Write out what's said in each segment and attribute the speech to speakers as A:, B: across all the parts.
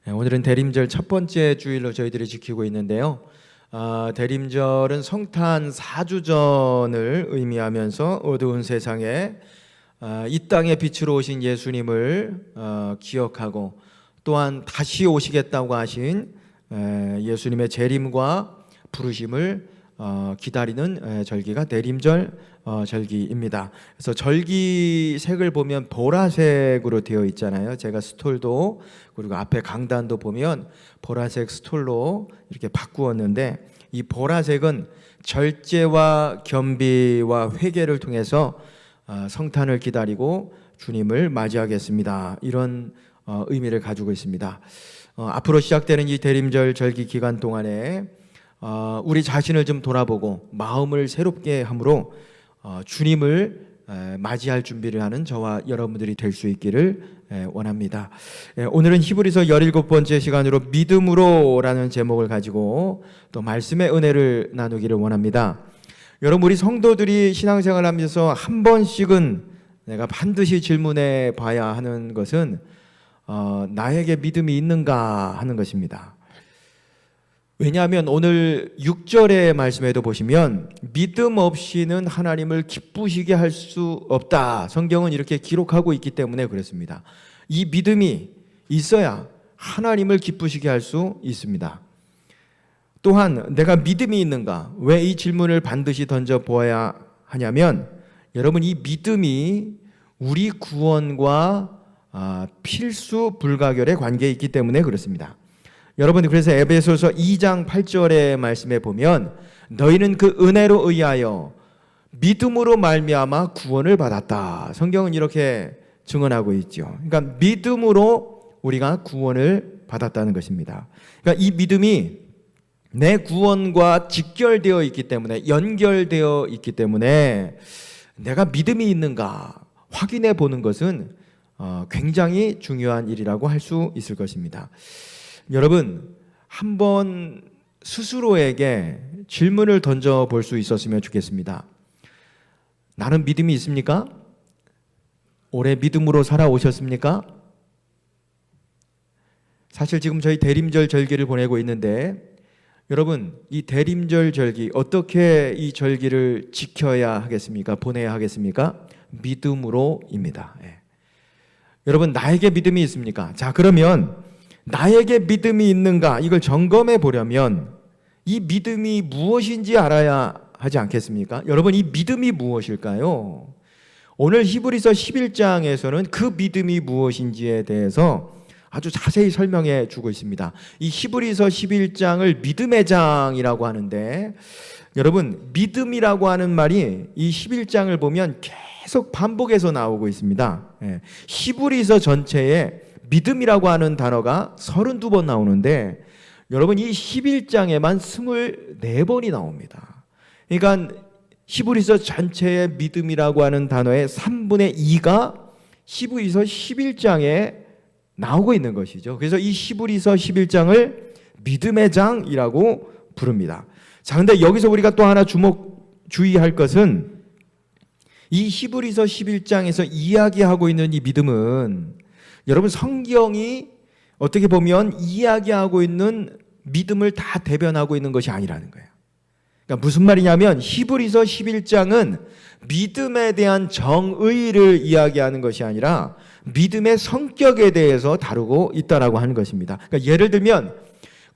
A: 오늘은 대림절 첫 번째 주일로 저희들이 지키고 있는데요. 대림절은 성탄 4주전을 의미하면서 어두운 세상에 이 땅의 빛으로 오신 예수님을 기억하고 또한 다시 오시겠다고 하신 예수님의 재림과 부르심을 기다리는 절기가 대림절 절기입니다. 그래서 절기색을 보면 보라색으로 되어 있잖아요. 제가 스톨도 그리고 앞에 강단도 보면 보라색 스톨로 이렇게 바꾸었는데, 이 보라색은 절제와 겸비와 회개를 통해서 성탄을 기다리고 주님을 맞이하겠습니다, 이런 의미를 가지고 있습니다. 앞으로 시작되는 이 대림절 절기 기간 동안에 우리 자신을 좀 돌아보고 마음을 새롭게 함으로 주님을 맞이할 준비를 하는 저와 여러분들이 될 수 있기를 원합니다. 오늘은 히브리서 17번째 시간으로 믿음으로라는 제목을 가지고 또 말씀의 은혜를 나누기를 원합니다. 여러분, 우리 성도들이 신앙생활을 하면서 한 번씩은 내가 반드시 질문해 봐야 하는 것은 나에게 믿음이 있는가 하는 것입니다. 왜냐하면 오늘 6절의 말씀에도 보시면 믿음 없이는 하나님을 기쁘시게 할 수 없다, 성경은 이렇게 기록하고 있기 때문에 그렇습니다. 이 믿음이 있어야 하나님을 기쁘시게 할 수 있습니다. 또한 내가 믿음이 있는가, 왜 이 질문을 반드시 던져보아야 하냐면, 여러분, 이 믿음이 우리 구원과 필수 불가결의 관계에 있기 때문에 그렇습니다. 여러분, 그래서 에베소서 2장 8절의 말씀에 보면 너희는 그 은혜로 의하여 믿음으로 말미암아 구원을 받았다, 성경은 이렇게 증언하고 있죠. 그러니까 믿음으로 우리가 구원을 받았다는 것입니다. 그러니까 이 믿음이 내 구원과 직결되어 있기 때문에, 연결되어 있기 때문에 내가 믿음이 있는가 확인해 보는 것은 굉장히 중요한 일이라고 할 수 있을 것입니다. 여러분, 한번 스스로에게 질문을 던져볼 수 있었으면 좋겠습니다. 나는 믿음이 있습니까? 올해 믿음으로 살아오셨습니까? 사실 지금 저희 대림절 절기를 보내고 있는데, 여러분, 이 대림절 절기, 어떻게 이 절기를 지켜야 하겠습니까? 보내야 하겠습니까? 믿음으로입니다. 여러분, 나에게 믿음이 있습니까? 자, 그러면 나에게 믿음이 있는가, 이걸 점검해 보려면 이 믿음이 무엇인지 알아야 하지 않겠습니까? 여러분, 이 믿음이 무엇일까요? 오늘 히브리서 11장에서는 그 믿음이 무엇인지에 대해서 아주 자세히 설명해 주고 있습니다. 이 히브리서 11장을 믿음의 장이라고 하는데, 여러분, 믿음이라고 하는 말이 이 11장을 보면 계속 반복해서 나오고 있습니다. 히브리서 전체에 믿음이라고 하는 단어가 32번 나오는데, 여러분, 이 11장에만 24번이 나옵니다. 그러니까 히브리서 전체의 믿음이라고 하는 단어의 3분의 2가 히브리서 11장에 나오고 있는 것이죠. 그래서 이 히브리서 11장을 믿음의 장이라고 부릅니다. 자, 근데 여기서 우리가 또 하나 주의할 것은, 이 히브리서 11장에서 이야기하고 있는 이 믿음은, 여러분, 성경이 어떻게 보면 이야기하고 있는 믿음을 다 대변하고 있는 것이 아니라는 거예요. 그러니까 무슨 말이냐면, 히브리서 11장은 믿음에 대한 정의를 이야기하는 것이 아니라 믿음의 성격에 대해서 다루고 있다라고 하는 것입니다. 그러니까 예를 들면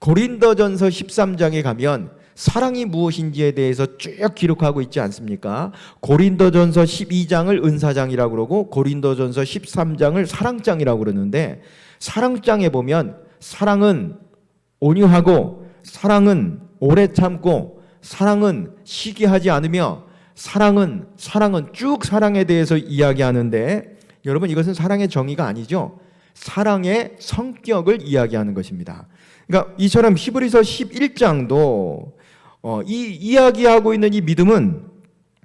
A: 고린도전서 13장에 가면 사랑이 무엇인지에 대해서 쭉 기록하고 있지 않습니까? 고린도전서 12장을 은사장이라고 그러고 고린도전서 13장을 사랑장이라고 그러는데, 사랑장에 보면 사랑은 온유하고 사랑은 오래 참고 사랑은 시기하지 않으며 사랑은 쭉 사랑에 대해서 이야기하는데, 여러분, 이것은 사랑의 정의가 아니죠. 사랑의 성격을 이야기하는 것입니다. 그러니까 이처럼 히브리서 11장도 이 이야기하고 있는 이 믿음은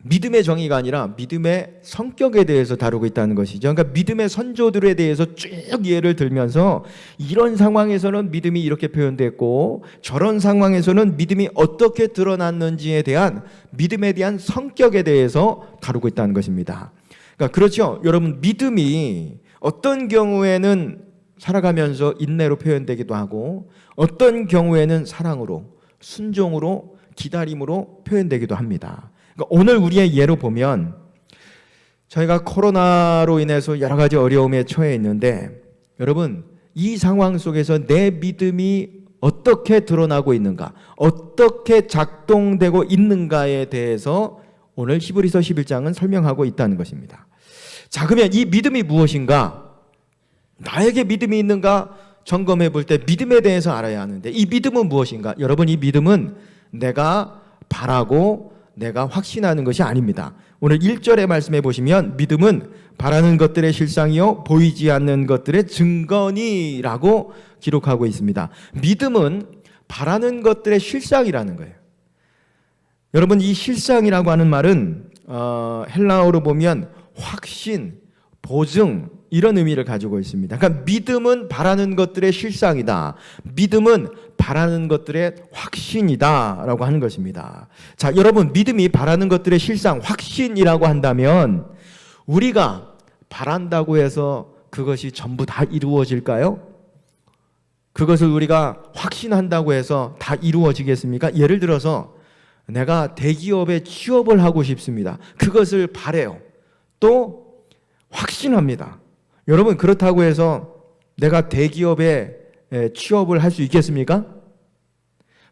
A: 믿음의 정의가 아니라 믿음의 성격에 대해서 다루고 있다는 것이죠. 그러니까 믿음의 선조들에 대해서 쭉 예를 들면서 이런 상황에서는 믿음이 이렇게 표현됐고 저런 상황에서는 믿음이 어떻게 드러났는지에 대한 믿음에 대한 성격에 대해서 다루고 있다는 것입니다. 그러니까 그렇죠. 여러분, 믿음이 어떤 경우에는 살아가면서 인내로 표현되기도 하고 어떤 경우에는 사랑으로, 순종으로, 기다림으로 표현되기도 합니다. 그러니까 오늘 우리의 예로 보면 저희가 코로나로 인해서 여러 가지 어려움에 처해 있는데 여러분 이 상황 속에서 내 믿음이 어떻게 드러나고 있는가, 어떻게 작동되고 있는가에 대해서 오늘 히브리서 11장은 설명하고 있다는 것입니다. 자, 그러면 이 믿음이 무엇인가? 나에게 믿음이 있는가 점검해 볼 때 믿음에 대해서 알아야 하는데 이 믿음은 무엇인가? 여러분 이 믿음은 내가 바라고 내가 확신하는 것이 아닙니다. 오늘 1절의 말씀해 보시면 믿음은 바라는 것들의 실상이요 보이지 않는 것들의 증거니라고 기록하고 있습니다. 믿음은 바라는 것들의 실상이라는 거예요. 여러분 이 실상이라고 하는 말은 헬라어로 보면 확신, 보증 이런 의미를 가지고 있습니다. 그러니까 믿음은 바라는 것들의 실상이다. 믿음은 바라는 것들의 확신이다 라고 하는 것입니다. 자, 여러분 믿음이 바라는 것들의 실상, 확신이라고 한다면 우리가 바란다고 해서 그것이 전부 다 이루어질까요? 그것을 우리가 확신한다고 해서 다 이루어지겠습니까? 예를 들어서 내가 대기업에 취업을 하고 싶습니다. 그것을 바래요. 또 확신합니다. 여러분 그렇다고 해서 내가 대기업에 취업을 할 수 있겠습니까?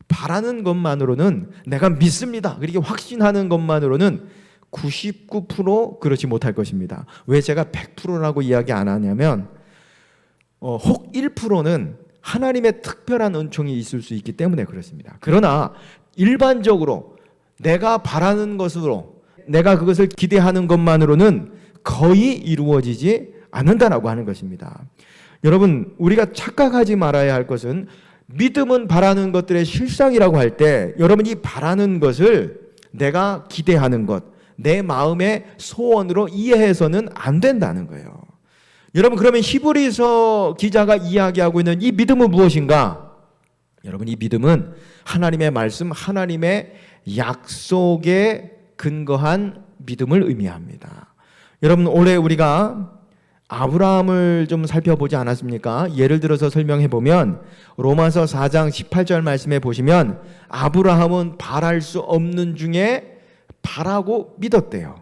A: 바라는 것만으로는 내가 믿습니다. 그렇게 확신하는 것만으로는 99% 그렇지 못할 것입니다. 왜 제가 100%라고 이야기 안 하냐면 혹 1%는 하나님의 특별한 은총이 있을 수 있기 때문에 그렇습니다. 그러나 일반적으로 내가 바라는 것으로 내가 그것을 기대하는 것만으로는 거의 이루어지지 않는다라고 하는 것입니다. 여러분 우리가 착각하지 말아야 할 것은 믿음은 바라는 것들의 실상이라고 할 때 여러분 이 바라는 것을 내가 기대하는 것, 내 마음의 소원으로 이해해서는 안 된다는 거예요. 여러분 그러면 히브리서 기자가 이야기하고 있는 이 믿음은 무엇인가? 여러분 이 믿음은 하나님의 말씀, 하나님의 약속에 근거한 믿음을 의미합니다. 여러분 올해 우리가 아브라함을 좀 살펴보지 않았습니까? 예를 들어서 설명해 보면 로마서 4장 18절 말씀에 보시면 아브라함은 바랄 수 없는 중에 바라고 믿었대요.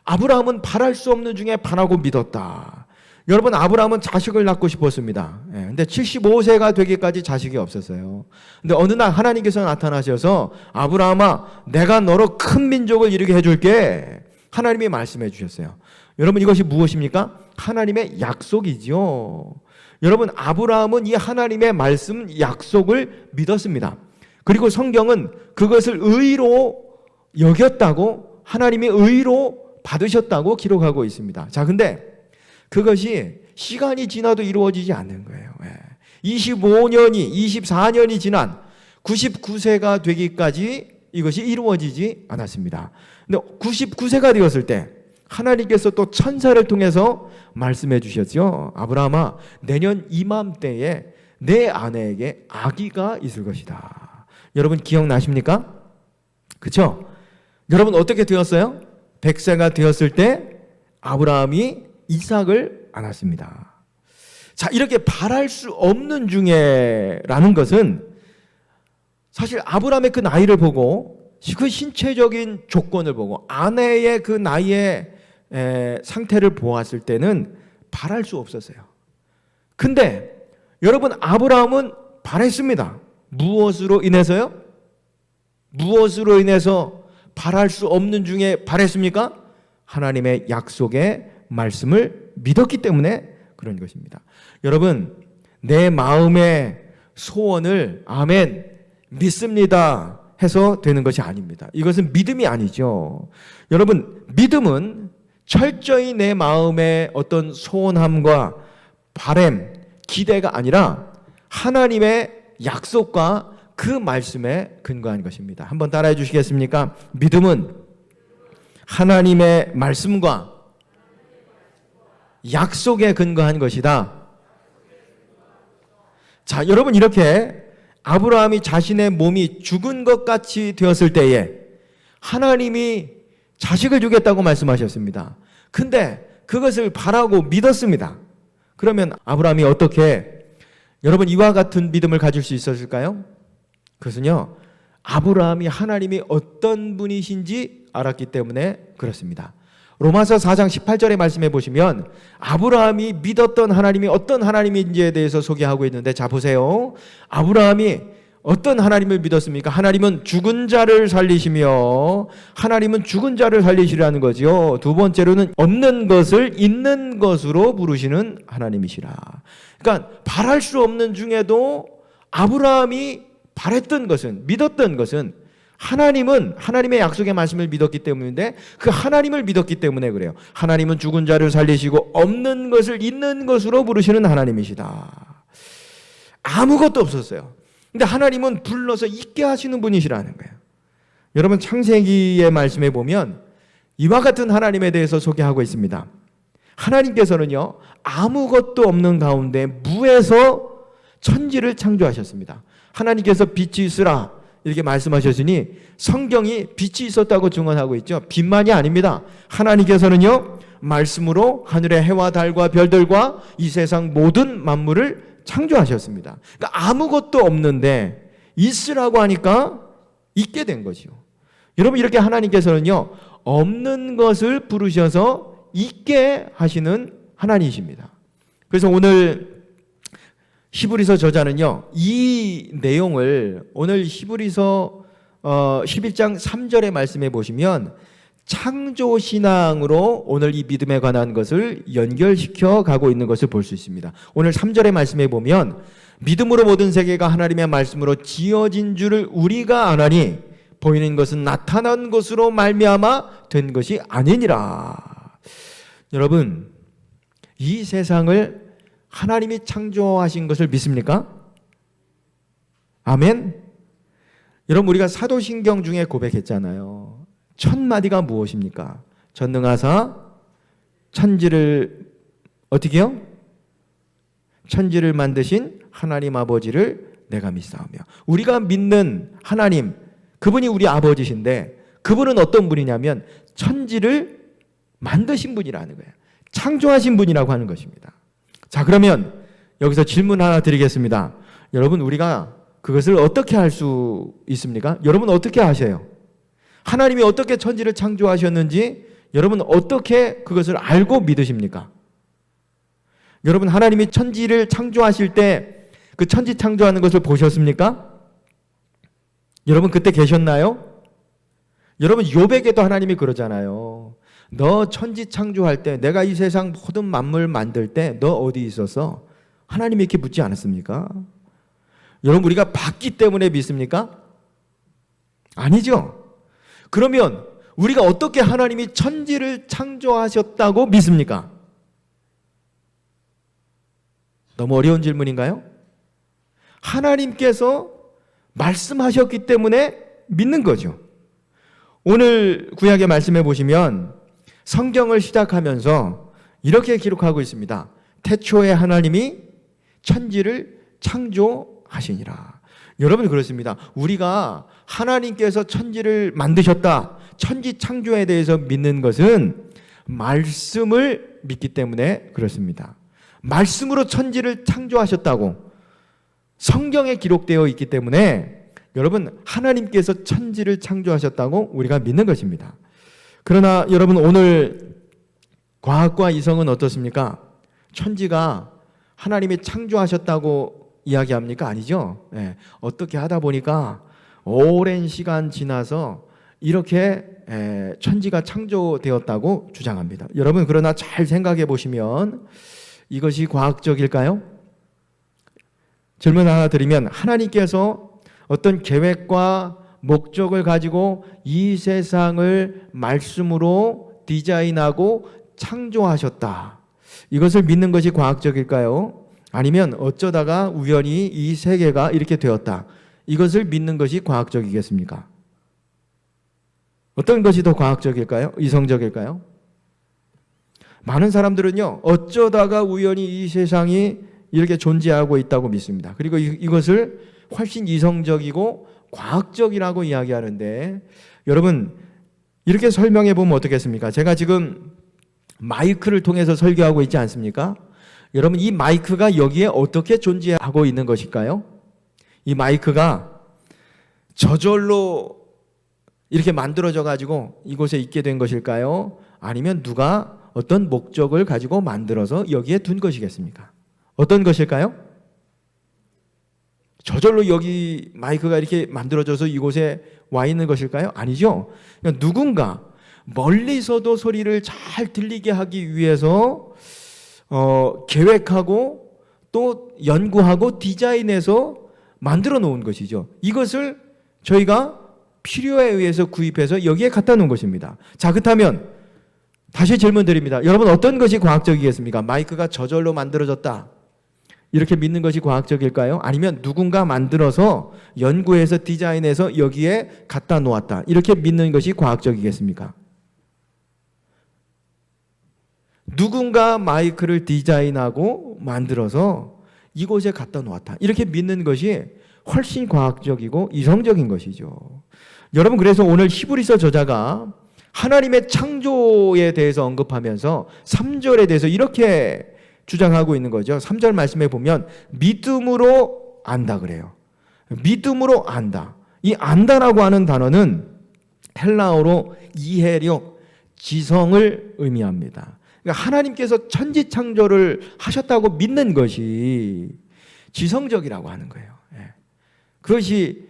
A: 아브라함은 바랄 수 없는 중에 바라고 믿었다. 여러분 아브라함은 자식을 낳고 싶었습니다. 근데 75세가 되기까지 자식이 없었어요. 근데 어느 날 하나님께서 나타나셔서 아브라함아 내가 너로 큰 민족을 이루게 해줄게. 하나님이 말씀해 주셨어요. 여러분 이것이 무엇입니까? 하나님의 약속이죠. 여러분 아브라함은 이 하나님의 말씀 약속을 믿었습니다. 그리고 성경은 그것을 의로 여겼다고 하나님이 의로 받으셨다고 기록하고 있습니다. 자, 근데 그것이 시간이 지나도 이루어지지 않는 거예요. 25년이 24년이 지난 99세가 되기까지 이것이 이루어지지 않았습니다. 근데 99세가 되었을 때 하나님께서 또 천사를 통해서 말씀해 주셨죠. 아브라함아 내년 이맘때에 내 아내에게 아기가 있을 것이다. 여러분 기억나십니까? 그렇죠? 여러분 어떻게 되었어요? 100세가 되었을 때 아브라함이 이삭을 안았습니다. 자, 이렇게 바랄 수 없는 중에라는 것은 사실 아브라함의 그 나이를 보고 그 신체적인 조건을 보고 아내의 그 나이의 상태를 보았을 때는 바랄 수 없었어요. 근데 여러분 아브라함은 바랬습니다. 무엇으로 인해서요? 무엇으로 인해서 바랄 수 없는 중에 바랬습니까? 하나님의 약속의 말씀을 믿었기 때문에 그런 것입니다. 여러분 내 마음의 소원을 아멘 믿습니다 해서 되는 것이 아닙니다. 이것은 믿음이 아니죠. 여러분 믿음은 철저히 내 마음의 어떤 소원함과 바램, 기대가 아니라 하나님의 약속과 그 말씀에 근거한 것입니다. 한번 따라해 주시겠습니까? 믿음은 하나님의 말씀과 약속에 근거한 것이다. 자, 여러분 이렇게 아브라함이 자신의 몸이 죽은 것 같이 되었을 때에 하나님이 자식을 주겠다고 말씀하셨습니다. 근데 그것을 바라고 믿었습니다. 그러면 아브라함이 어떻게 여러분 이와 같은 믿음을 가질 수 있었을까요? 그것은요, 아브라함이 하나님이 어떤 분이신지 알았기 때문에 그렇습니다. 로마서 4장 18절의 말씀해 보시면 아브라함이 믿었던 하나님이 어떤 하나님인지에 대해서 소개하고 있는데, 자 보세요. 아브라함이 어떤 하나님을 믿었습니까? 하나님은 죽은 자를 살리시며, 하나님은 죽은 자를 살리시라는 거죠. 두 번째로는 없는 것을 있는 것으로 부르시는 하나님이시라. 그러니까 바랄 수 없는 중에도 아브라함이 바랬던 것은, 믿었던 것은 하나님은 하나님의 약속의 말씀을 믿었기 때문인데, 그 하나님을 믿었기 때문에 그래요. 하나님은 죽은 자를 살리시고 없는 것을 있는 것으로 부르시는 하나님이시다. 아무것도 없었어요. 근데 하나님은 불러서 있게 하시는 분이시라는 거예요. 여러분 창세기의 말씀에 보면 이와 같은 하나님에 대해서 소개하고 있습니다. 하나님께서는요, 아무것도 없는 가운데 무에서 천지를 창조하셨습니다. 하나님께서 빛이 있으라 이렇게 말씀하셨으니 성경이 빛이 있었다고 증언하고 있죠. 빛만이 아닙니다. 하나님께서는요, 말씀으로 하늘의 해와 달과 별들과 이 세상 모든 만물을 창조하셨습니다. 그러니까 아무것도 없는데 있으라고 하니까 있게 된 거죠. 여러분 이렇게 하나님께서는요, 없는 것을 부르셔서 있게 하시는 하나님이십니다. 그래서 오늘 히브리서 저자는요, 이 내용을 오늘 히브리서 11장 3절의 말씀에 보시면 창조신앙으로 오늘 이 믿음에 관한 것을 연결시켜 가고 있는 것을 볼 수 있습니다. 오늘 3절의 말씀에 보면 믿음으로 모든 세계가 하나님의 말씀으로 지어진 줄을 우리가 아나니 보이는 것은 나타난 것으로 말미암아 된 것이 아니니라. 여러분 이 세상을 하나님이 창조하신 것을 믿습니까? 아멘. 여러분 우리가 사도신경 중에 고백했잖아요. 첫 마디가 무엇입니까? 전능하사 천지를 어떻게요? 천지를 만드신 하나님 아버지를 내가 믿사오며. 우리가 믿는 하나님, 그분이 우리 아버지신데 그분은 어떤 분이냐면 천지를 만드신 분이라는 거예요. 창조하신 분이라고 하는 것입니다. 자, 그러면 여기서 질문 하나 드리겠습니다. 여러분 우리가 그것을 어떻게 할 수 있습니까? 여러분 어떻게 아세요? 하나님이 어떻게 천지를 창조하셨는지 여러분 어떻게 그것을 알고 믿으십니까? 여러분 하나님이 천지를 창조하실 때 그 천지 창조하는 것을 보셨습니까? 여러분 그때 계셨나요? 여러분 욥에게도 하나님이 그러잖아요. 너 천지 창조할 때, 내가 이 세상 모든 만물 만들 때 너 어디 있었어? 하나님이 이렇게 묻지 않았습니까? 여러분 우리가 봤기 때문에 믿습니까? 아니죠. 그러면 우리가 어떻게 하나님이 천지를 창조하셨다고 믿습니까? 너무 어려운 질문인가요? 하나님께서 말씀하셨기 때문에 믿는 거죠. 오늘 구약의 말씀해 보시면 성경을 시작하면서 이렇게 기록하고 있습니다. 태초에 하나님이 천지를 창조하시니라. 여러분 그렇습니다. 우리가 하나님께서 천지를 만드셨다, 천지 창조에 대해서 믿는 것은 말씀을 믿기 때문에 그렇습니다. 말씀으로 천지를 창조하셨다고 성경에 기록되어 있기 때문에 여러분 하나님께서 천지를 창조하셨다고 우리가 믿는 것입니다. 그러나 여러분 오늘 과학과 이성은 어떻습니까? 천지가 하나님이 창조하셨다고 이야기합니까? 아니죠. 네. 어떻게 하다 보니까 오랜 시간 지나서 이렇게 천지가 창조되었다고 주장합니다. 여러분 그러나 잘 생각해 보시면 이것이 과학적일까요? 질문 하나 드리면 하나님께서 어떤 계획과 목적을 가지고 이 세상을 말씀으로 디자인하고 창조하셨다. 이것을 믿는 것이 과학적일까요? 아니면 어쩌다가 우연히 이 세계가 이렇게 되었다. 이것을 믿는 것이 과학적이겠습니까? 어떤 것이 더 과학적일까요? 이성적일까요? 많은 사람들은요, 어쩌다가 우연히 이 세상이 이렇게 존재하고 있다고 믿습니다. 그리고 이것을 훨씬 이성적이고 과학적이라고 이야기하는데, 여러분 이렇게 설명해 보면 어떻겠습니까? 제가 지금 마이크를 통해서 설교하고 있지 않습니까? 여러분, 이 마이크가 여기에 어떻게 존재하고 있는 것일까요? 이 마이크가 저절로 이렇게 만들어져 가지고 이곳에 있게 된 것일까요? 아니면 누가 어떤 목적을 가지고 만들어서 여기에 둔 것이겠습니까? 어떤 것일까요? 저절로 여기 마이크가 이렇게 만들어져서 이곳에 와 있는 것일까요? 아니죠. 그러니까 누군가 멀리서도 소리를 잘 들리게 하기 위해서 계획하고 또 연구하고 디자인해서 만들어 놓은 것이죠. 이것을 저희가 필요에 의해서 구입해서 여기에 갖다 놓은 것입니다. 자, 그렇다면 다시 질문 드립니다. 여러분, 어떤 것이 과학적이겠습니까? 마이크가 저절로 만들어졌다, 이렇게 믿는 것이 과학적일까요? 아니면 누군가 만들어서 연구해서 디자인해서 여기에 갖다 놓았다, 이렇게 믿는 것이 과학적이겠습니까? 누군가 마이크를 디자인하고 만들어서 이곳에 갖다 놓았다, 이렇게 믿는 것이 훨씬 과학적이고 이성적인 것이죠. 여러분, 그래서 오늘 히브리서 저자가 하나님의 창조에 대해서 언급하면서 3절에 대해서 이렇게 주장하고 있는 거죠. 3절 말씀에 보면 믿음으로 안다 그래요. 믿음으로 안다. 이 안다라고 하는 단어는 헬라어로 이해력, 지성을 의미합니다. 그러니까 하나님께서 천지창조를 하셨다고 믿는 것이 지성적이라고 하는 거예요. 그것이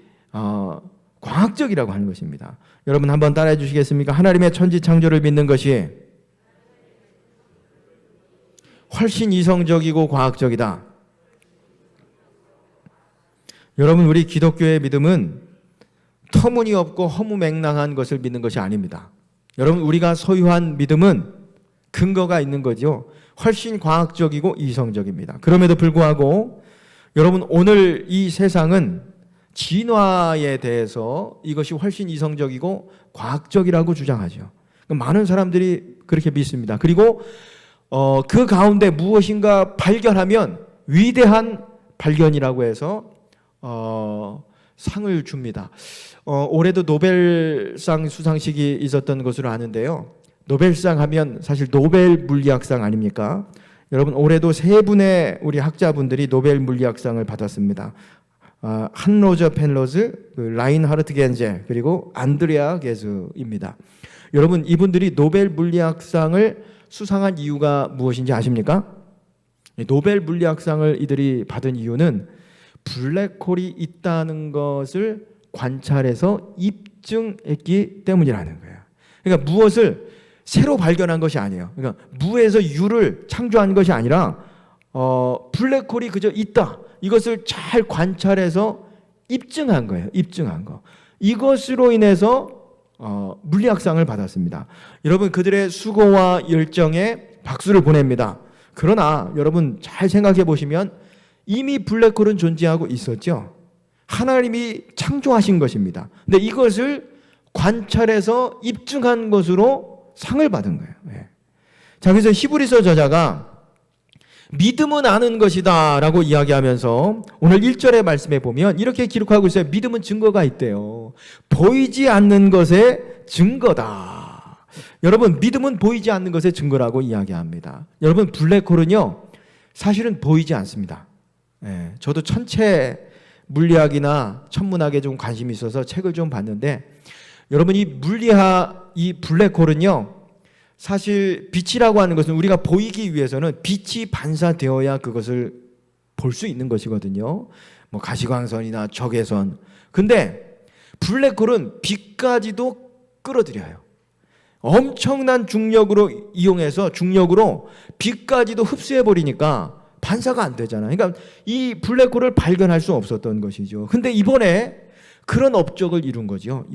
A: 과학적이라고 하는 것입니다. 여러분, 한번 따라해 주시겠습니까? 하나님의 천지창조를 믿는 것이 훨씬 이성적이고 과학적이다. 여러분, 우리 기독교의 믿음은 터무니없고 허무맹랑한 것을 믿는 것이 아닙니다. 여러분, 우리가 소유한 믿음은 근거가 있는 거죠. 훨씬 과학적이고 이성적입니다. 그럼에도 불구하고 여러분, 오늘 이 세상은 진화에 대해서 이것이 훨씬 이성적이고 과학적이라고 주장하죠. 많은 사람들이 그렇게 믿습니다. 그리고 그 가운데 무엇인가 발견하면 위대한 발견이라고 해서 상을 줍니다. 올해도 노벨상 수상식이 있었던 것으로 아는데요. 노벨상 하면 사실 노벨 물리학상 아닙니까? 여러분, 올해도 3분의 우리 학자분들이 노벨 물리학상을 받았습니다. 한로저 펜로즈, 라인하르트 겐제, 그리고 안드레아 게즈입니다. 여러분, 이분들이 노벨 물리학상을 수상한 이유가 무엇인지 아십니까? 노벨 물리학상을 이들이 받은 이유는 블랙홀이 있다는 것을 관찰해서 입증했기 때문이라는 거예요. 그러니까 무엇을 새로 발견한 것이 아니에요. 그러니까 무에서 유를 창조한 것이 아니라 블랙홀이 그저 있다, 이것을 잘 관찰해서 입증한 거예요. 입증한 거. 이것으로 인해서 물리학상을 받았습니다. 여러분, 그들의 수고와 열정에 박수를 보냅니다. 그러나 여러분, 잘 생각해 보시면 이미 블랙홀은 존재하고 있었죠. 하나님이 창조하신 것입니다. 근데 이것을 관찰해서 입증한 것으로 상을 받은 거예요. 자, 그래서 히브리서 저자가 믿음은 아는 것이다 라고 이야기하면서 오늘 1절의 말씀에 보면 이렇게 기록하고 있어요. 믿음은 증거가 있대요. 보이지 않는 것의 증거다. 여러분, 믿음은 보이지 않는 것의 증거라고 이야기합니다. 여러분, 블랙홀은요, 사실은 보이지 않습니다. 저도 천체 물리학이나 천문학에 좀 관심이 있어서 책을 좀 봤는데, 여러분, 이 블랙홀은요, 사실 빛이라고 하는 것은 우리가 보이기 위해서는 빛이 반사되어야 그것을 볼 수 있는 것이거든요. 뭐 가시광선이나 적외선. 근데 블랙홀은 빛까지도 끌어들여요. 엄청난 중력으로 이용해서 중력으로 빛까지도 흡수해 버리니까 반사가 안 되잖아요. 그러니까 이 블랙홀을 발견할 수 없었던 것이죠. 근데 이번에 그런 업적을 이룬 거죠.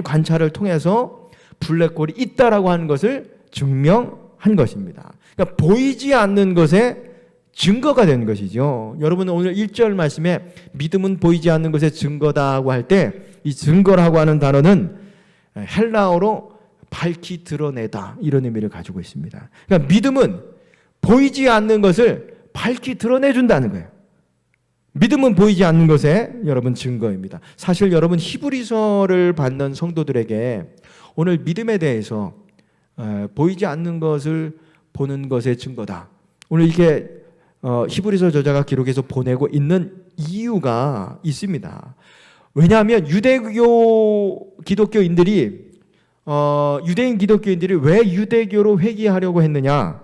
A: 관찰을 통해서 블랙홀이 있다라고 하는 것을 증명한 것입니다. 그러니까 보이지 않는 것의 증거가 되는 것이죠. 여러분은 오늘 1절 말씀에 믿음은 보이지 않는 것의 증거다고 할 때 이 증거라고 하는 단어는 헬라어로 밝히 드러내다, 이런 의미를 가지고 있습니다. 그러니까 믿음은 보이지 않는 것을 밝히 드러내준다는 거예요. 믿음은 보이지 않는 것의 여러분 증거입니다. 사실 여러분, 히브리서를 받는 성도들에게 오늘 믿음에 대해서 보이지 않는 것을 보는 것의 증거다, 오늘 이렇게 히브리서 저자가 기록해서 보내고 있는 이유가 있습니다. 왜냐하면 유대교 기독교인들이 유대인 기독교인들이 왜 유대교로 회귀하려고 했느냐?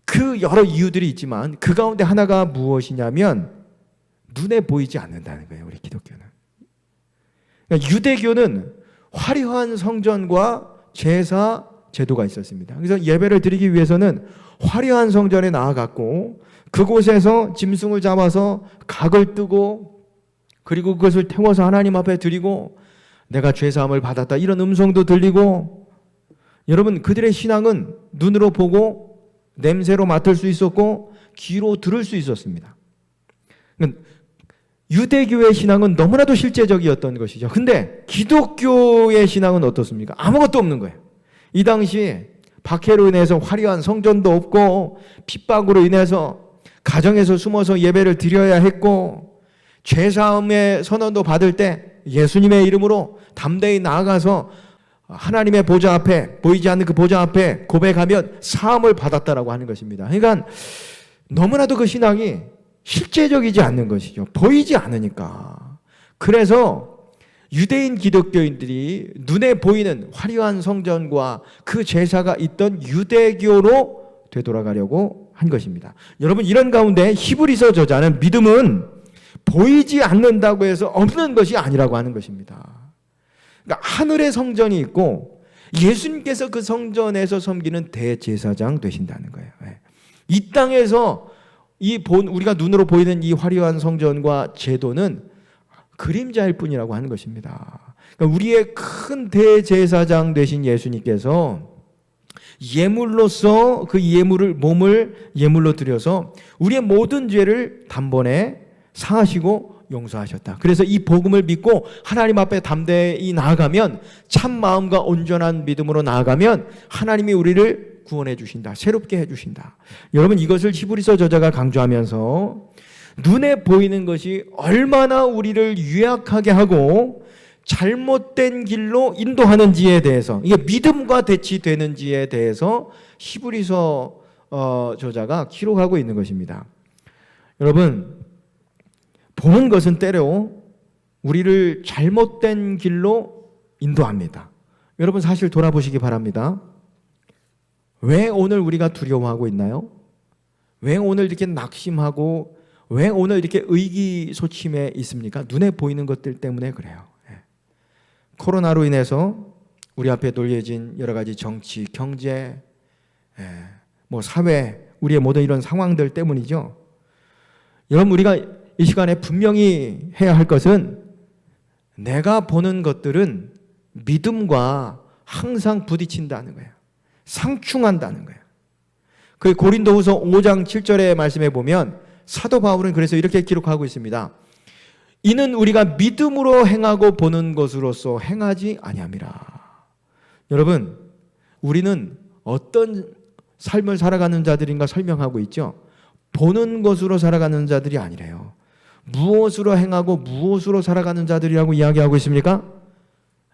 A: 그 여러 이유들이 있지만 그 가운데 하나가 무엇이냐면 눈에 보이지 않는다는 거예요. 우리 기독교는. 그러니까 유대교는 화려한 성전과 제사 제도가 있었습니다. 그래서 예배를 드리기 위해서는 화려한 성전에 나아갔고 그곳에서 짐승을 잡아서 각을 뜨고 그리고 그것을 태워서 하나님 앞에 드리고 내가 죄사함을 받았다 이런 음성도 들리고, 여러분 그들의 신앙은 눈으로 보고 냄새로 맡을 수 있었고 귀로 들을 수 있었습니다. 유대교의 신앙은 너무나도 실제적이었던 것이죠. 근데 기독교의 신앙은 어떻습니까? 아무것도 없는 거예요. 이 당시 박해로 인해서 화려한 성전도 없고 핍박으로 인해서 가정에서 숨어서 예배를 드려야 했고 죄사함의 선언도 받을 때 예수님의 이름으로 담대히 나아가서 하나님의 보좌 앞에, 보이지 않는 그 보좌 앞에 고백하면 사함을 받았다라고 하는 것입니다. 그러니까 너무나도 그 신앙이 실제적이지 않는 것이죠. 보이지 않으니까. 그래서 유대인 기독교인들이 눈에 보이는 화려한 성전과 그 제사가 있던 유대교로 되돌아가려고 한 것입니다. 여러분 이런 가운데 히브리서 저자는 믿음은 보이지 않는다고 해서 없는 것이 아니라고 하는 것입니다. 그러니까 하늘의 성전이 있고 예수님께서 그 성전에서 섬기는 대제사장 되신다는 거예요. 이 땅에서 우리가 눈으로 보이는 이 화려한 성전과 제도는 그림자일 뿐이라고 하는 것입니다. 그러니까 우리의 큰 대제사장 되신 예수님께서 예물로서 그 몸을 예물로 드려서 우리의 모든 죄를 단번에 사하시고 용서하셨다. 그래서 이 복음을 믿고 하나님 앞에 담대히 나아가면, 참 마음과 온전한 믿음으로 나아가면 하나님이 우리를 구원해 주신다. 새롭게 해 주신다. 여러분 이것을 히브리서 저자가 강조하면서 눈에 보이는 것이 얼마나 우리를 유약하게 하고 잘못된 길로 인도하는지에 대해서, 이게 믿음과 대치되는지에 대해서 히브리서 저자가 기록하고 있는 것입니다. 여러분 보는 것은 때로 우리를 잘못된 길로 인도합니다. 여러분 사실 돌아보시기 바랍니다. 왜 오늘 우리가 두려워하고 있나요? 왜 오늘 이렇게 낙심하고 왜 오늘 이렇게 의기소침해 있습니까? 눈에 보이는 것들 때문에 그래요. 코로나로 인해서 우리 앞에 놓여진 여러 가지 정치, 경제, 사회, 우리의 모든 이런 상황들 때문이죠. 여러분 우리가 이 시간에 분명히 해야 할 것은 내가 보는 것들은 믿음과 항상 부딪힌다는 거예요. 상충한다는 거예요. 그 고린도후서 5장 7절의 말씀에 보면 사도 바울은 그래서 이렇게 기록하고 있습니다. 이는 우리가 믿음으로 행하고 보는 것으로서 행하지 아니함이라. 여러분 우리는 어떤 삶을 살아가는 자들인가 설명하고 있죠. 보는 것으로 살아가는 자들이 아니래요. 무엇으로 행하고 무엇으로 살아가는 자들이라고 이야기하고 있습니까?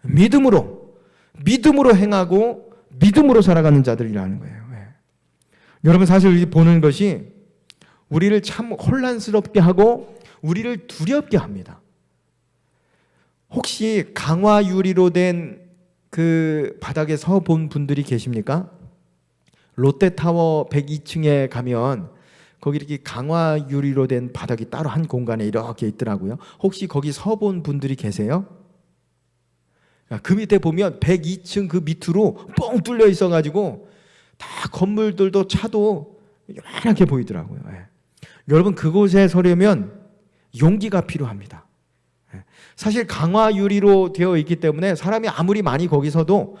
A: 믿음으로 행하고 믿음으로 살아가는 자들이라는 거예요. 여러분 사실 보는 것이 우리를 참 혼란스럽게 하고 우리를 두렵게 합니다. 혹시 강화 유리로 된 그 바닥에 서 본 분들이 계십니까? 롯데타워 102층에 가면 거기 이렇게 강화 유리로 된 바닥이 따로 한 공간에 이렇게 있더라고요. 혹시 거기 서본 분들이 계세요? 그 밑에 보면 102층 그 밑으로 뻥 뚫려 있어가지고 다 건물들도 차도 요만하게 보이더라고요. 여러분 그곳에 서려면 용기가 필요합니다. 사실 강화 유리로 되어 있기 때문에 사람이 아무리 많이 거기 서도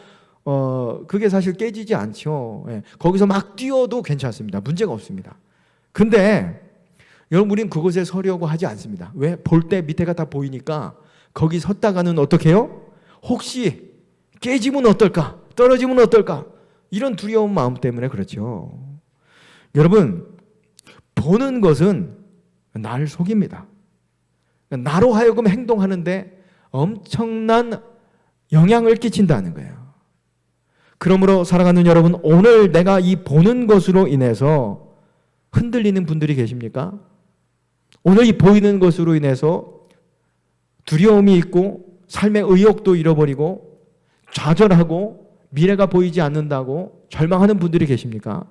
A: 그게 사실 깨지지 않죠. 거기서 막 뛰어도 괜찮습니다. 문제가 없습니다. 근데 여러분 우리는 그곳에 서려고 하지 않습니다. 왜? 볼 때 밑에가 다 보이니까 거기 섰다가는 어떻게 해요? 혹시 깨지면 어떨까? 떨어지면 어떨까? 이런 두려운 마음 때문에 그렇죠. 여러분 보는 것은 나를 속입니다. 나로 하여금 행동하는데 엄청난 영향을 끼친다는 거예요. 그러므로 사랑하는 여러분, 오늘 내가 이 보는 것으로 인해서 흔들리는 분들이 계십니까? 오늘 이 보이는 것으로 인해서 두려움이 있고 삶의 의욕도 잃어버리고 좌절하고 미래가 보이지 않는다고 절망하는 분들이 계십니까?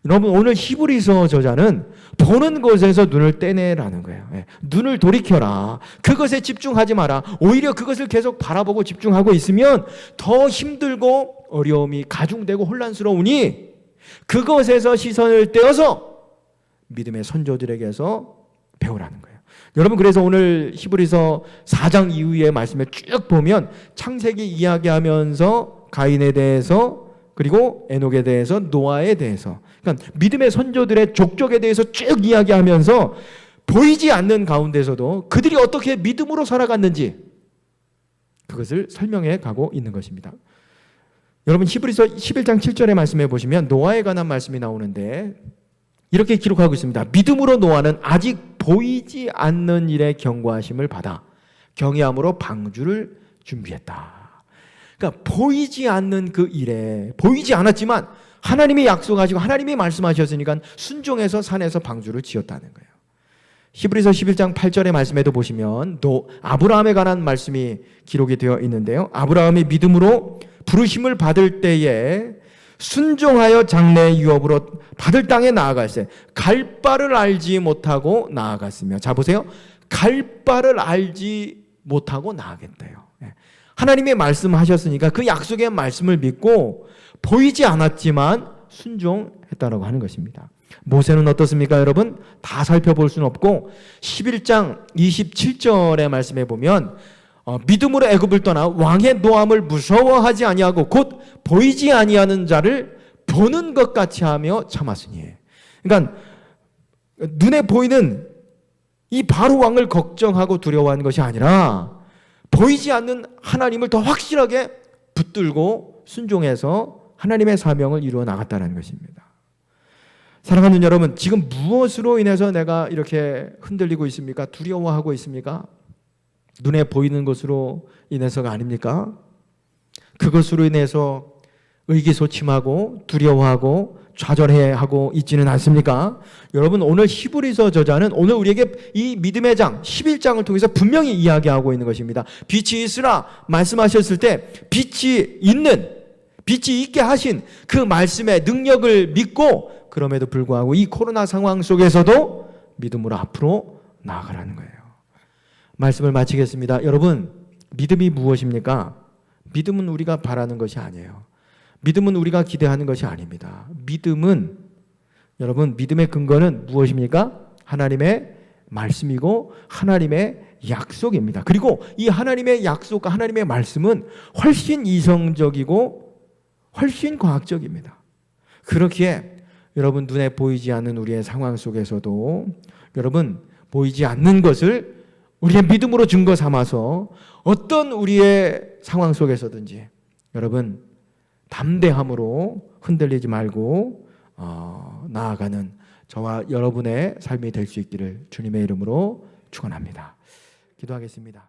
A: 여러분, 오늘 히브리서 저자는 보는 것에서 눈을 떼내라는 거예요. 눈을 돌이켜라. 그것에 집중하지 마라. 오히려 그것을 계속 바라보고 집중하고 있으면 더 힘들고 어려움이 가중되고 혼란스러우니 그것에서 시선을 떼어서 믿음의 선조들에게서 배우라는 거예요. 여러분, 그래서 오늘 히브리서 4장 이후의 말씀을 쭉 보면 창세기 이야기하면서 가인에 대해서, 그리고 에녹에 대해서, 노아에 대해서, 그러니까 믿음의 선조들의 족적에 대해서 쭉 이야기하면서 보이지 않는 가운데서도 그들이 어떻게 믿음으로 살아갔는지 그것을 설명해 가고 있는 것입니다. 여러분, 히브리서 11장 7절의 말씀에 보시면 노아에 관한 말씀이 나오는데 이렇게 기록하고 있습니다. 믿음으로 노아는 아직 보이지 않는 일에 경고하심을 받아 경외함으로 방주를 준비했다. 그러니까 보이지 않는 그 일에, 보이지 않았지만 하나님이 약속하시고 하나님이 말씀하셨으니까 순종해서 산에서 방주를 지었다는 거예요. 히브리서 11장 8절의 말씀에도 보시면 아브라함에 관한 말씀이 기록이 되어 있는데요. 아브라함이 믿음으로 부르심을 받을 때에 순종하여 장래의 유업으로 받을 땅에 나아갈세 갈 바를 알지 못하고 나아갔으며. 자, 보세요. 갈 바를 알지 못하고 나아갔대요. 하나님이 말씀하셨으니까 그 약속의 말씀을 믿고 보이지 않았지만 순종했다라고 하는 것입니다. 모세는 어떻습니까, 여러분? 다 살펴볼 수는 없고 11장 27절의 말씀에 보면 믿음으로 애굽을 떠나 왕의 노함을 무서워하지 아니하고 곧 보이지 아니하는 자를 보는 것 같이 하며 참았으니. 그러니까 눈에 보이는 이 바로 왕을 걱정하고 두려워하는 것이 아니라 보이지 않는 하나님을 더 확실하게 붙들고 순종해서 하나님의 사명을 이루어 나갔다는 것입니다. 사랑하는 여러분, 지금 무엇으로 인해서 내가 이렇게 흔들리고 있습니까? 두려워하고 있습니까? 눈에 보이는 것으로 인해서가 아닙니까? 그것으로 인해서 의기소침하고 두려워하고 좌절해하고 있지는 않습니까? 여러분, 오늘 히브리서 저자는 오늘 우리에게 이 믿음의 장 11장을 통해서 분명히 이야기하고 있는 것입니다. 빛이 있으라 말씀하셨을 때 빛이 있게 하신 그 말씀의 능력을 믿고, 그럼에도 불구하고 이 코로나 상황 속에서도 믿음으로 앞으로 나아가라는 거예요. 말씀을 마치겠습니다. 여러분, 믿음이 무엇입니까? 믿음은 우리가 바라는 것이 아니에요. 믿음은 우리가 기대하는 것이 아닙니다. 믿음은, 여러분, 믿음의 근거는 무엇입니까? 하나님의 말씀이고 하나님의 약속입니다. 그리고 이 하나님의 약속과 하나님의 말씀은 훨씬 이성적이고 훨씬 과학적입니다. 그렇기에 여러분, 눈에 보이지 않는 우리의 상황 속에서도 여러분, 보이지 않는 것을 우리의 믿음으로 증거 삼아서 어떤 우리의 상황 속에서든지 여러분 담대함으로 흔들리지 말고 나아가는 저와 여러분의 삶이 될 수 있기를 주님의 이름으로 축원합니다. 기도하겠습니다.